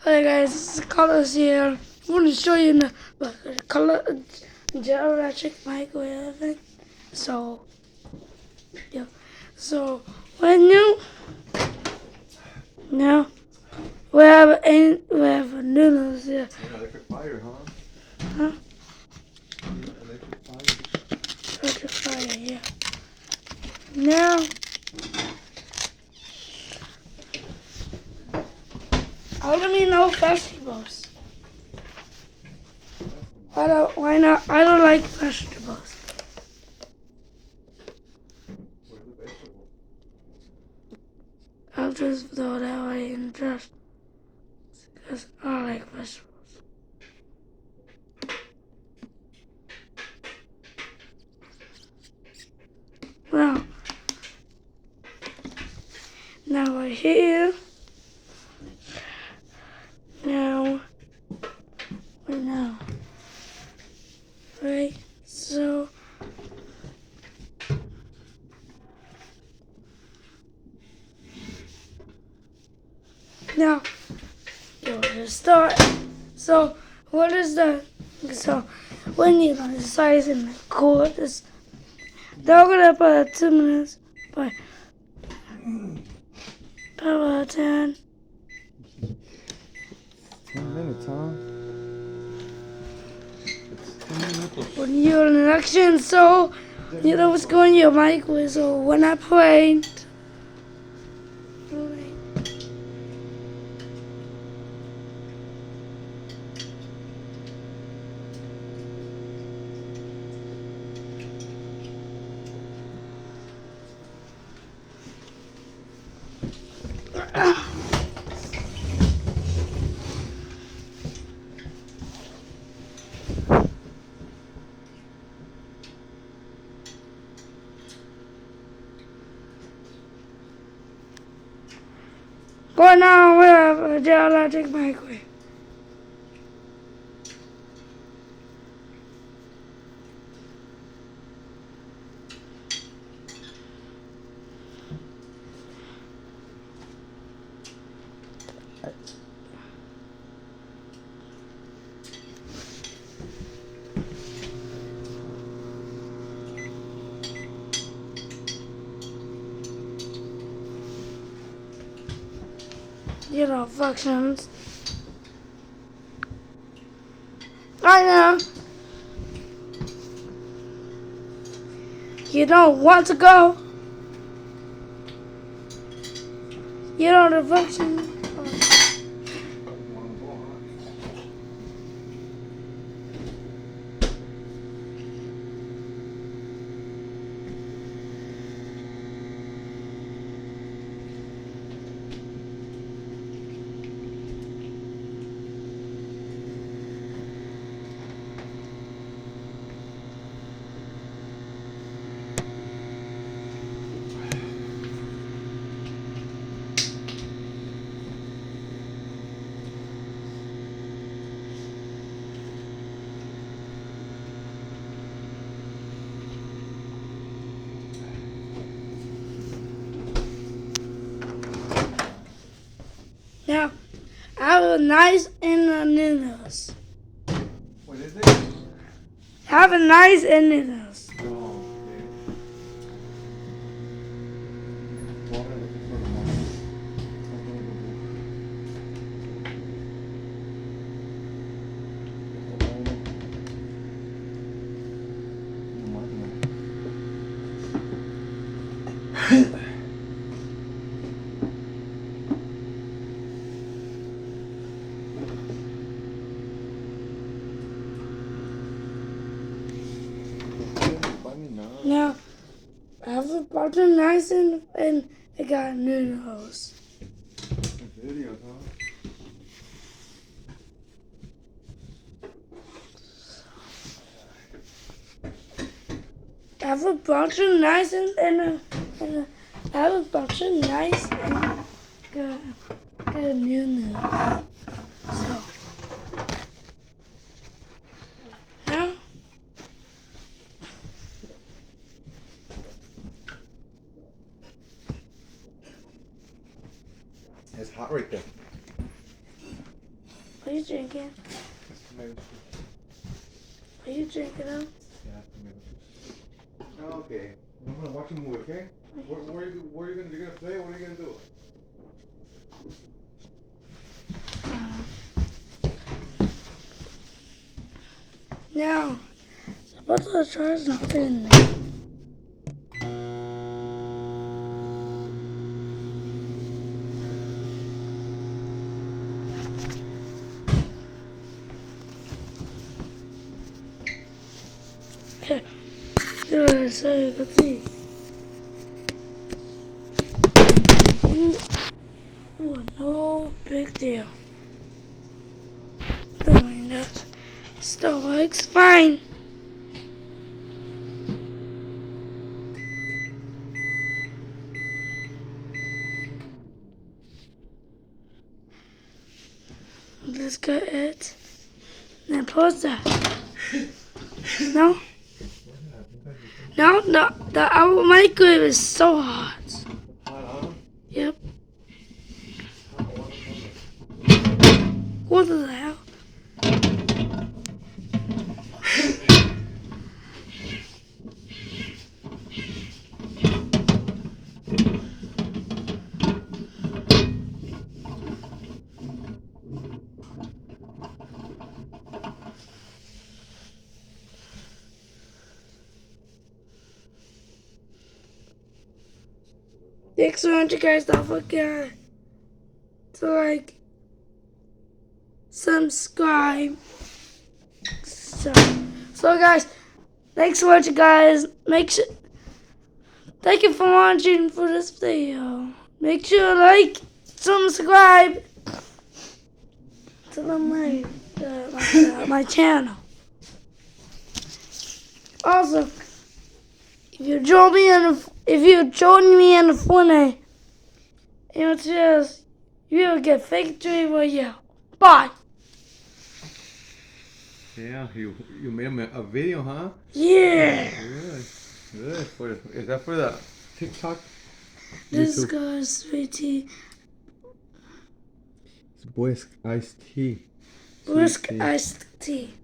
Hey guys, this is Carlos here. I want to show you the color geriatric microwave oven. So, yeah. So when you now we have noodles here. Yeah, electric fire, huh? Huh? Yeah, electric fire. Electric fire, yeah. Now I don't need no vegetables. Why not? I don't like vegetables. Where's the vegetable? I'll just throw that away and just because I like vegetables. Well, now we're here. Now, right? So, now, you're gonna start. So, what is the, so, when you're gonna size and record this, they're gonna put 2 minutes, but, about 10. 10 minutes, huh? It's 10 minutes. When you're in an action, so, you know what's going in your microwave, so when I play, but now we have a geologic microwave. You know, functions. I know. You don't want to go. You know the function. Now, I have a nice in the noodles. What is it? Have a nice in noodles. Oh, okay. Water, like this one, Now, I have a bunch of nice and it got noodles. videos, huh? I have a bunch of nice and I have a bunch of nice and got noodles. So, now, It's hot right there. Are you drinking? Tomato soup. Are you drinking them? Yeah, tomato soup. Okay. I'm gonna watch a movie, okay? Where are you gonna play? What are you gonna do? Now, suppose the char's not in there. Okay, so you can see. Oh, no big deal. Doing that still works fine. Let's get it. Now pause that. No? No, our microwave is so hot. Yep. What the hell? Thanks so much, you guys. Don't forget to like, subscribe. So guys, thanks so much, you guys. Thank you for watching for this video. Make sure to like, subscribe to my channel. Also, if you join me in the funny, you will get victory with you. Bye. Yeah, you made a video, huh? Yeah. Good. Is that for the TikTok? This YouTube? goes sweet tea. It's Brisk iced tea. Brisk iced tea.